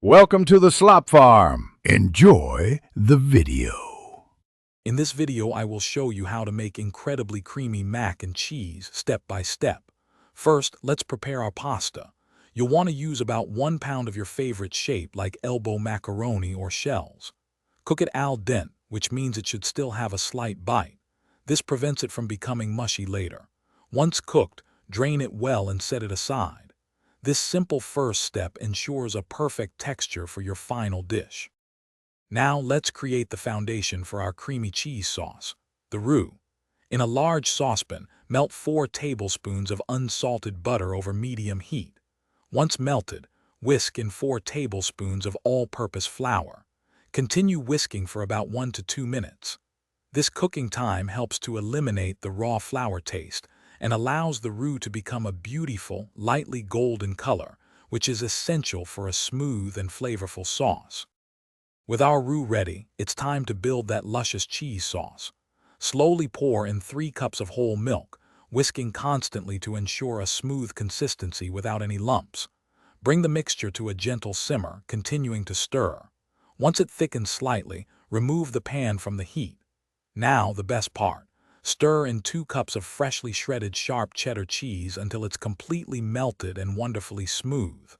Welcome to the Slop Farm. Enjoy the video. In this video, I will show you how to make incredibly creamy mac and cheese step by step. First, let's prepare our pasta. You'll want to use about 1 pound of your favorite shape like elbow macaroni or shells. Cook it al dente, which means it should still have a slight bite. This prevents it from becoming mushy later. Once cooked, drain it well and set it aside. This simple first step ensures a perfect texture for your final dish. Now let's create the foundation for our creamy cheese sauce, the roux. In a large saucepan, melt 4 tablespoons of unsalted butter over medium heat. Once melted, whisk in 4 tablespoons of all-purpose flour. Continue whisking for about 1 to 2 minutes. This cooking time helps to eliminate the raw flour taste and allows the roux to become a beautiful, lightly golden color, which is essential for a smooth and flavorful sauce. With our roux ready, it's time to build that luscious cheese sauce. Slowly pour in 3 cups of whole milk, whisking constantly to ensure a smooth consistency without any lumps. Bring the mixture to a gentle simmer, continuing to stir. Once it thickens slightly, remove the pan from the heat. Now the best part. Stir in 2 cups of freshly shredded sharp cheddar cheese until it's completely melted and wonderfully smooth.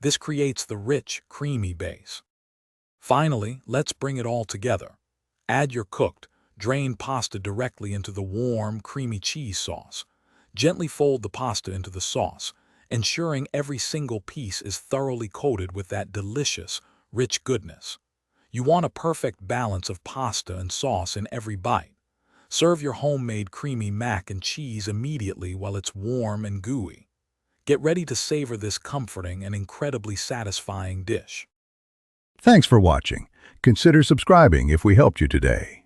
This creates the rich, creamy base. Finally, let's bring it all together. Add your cooked, drained pasta directly into the warm, creamy cheese sauce. Gently fold the pasta into the sauce, ensuring every single piece is thoroughly coated with that delicious, rich goodness. You want a perfect balance of pasta and sauce in every bite. Serve your homemade creamy mac and cheese immediately while it's warm and gooey. Get ready to savor this comforting and incredibly satisfying dish. Thanks for watching. Consider subscribing if we helped you today.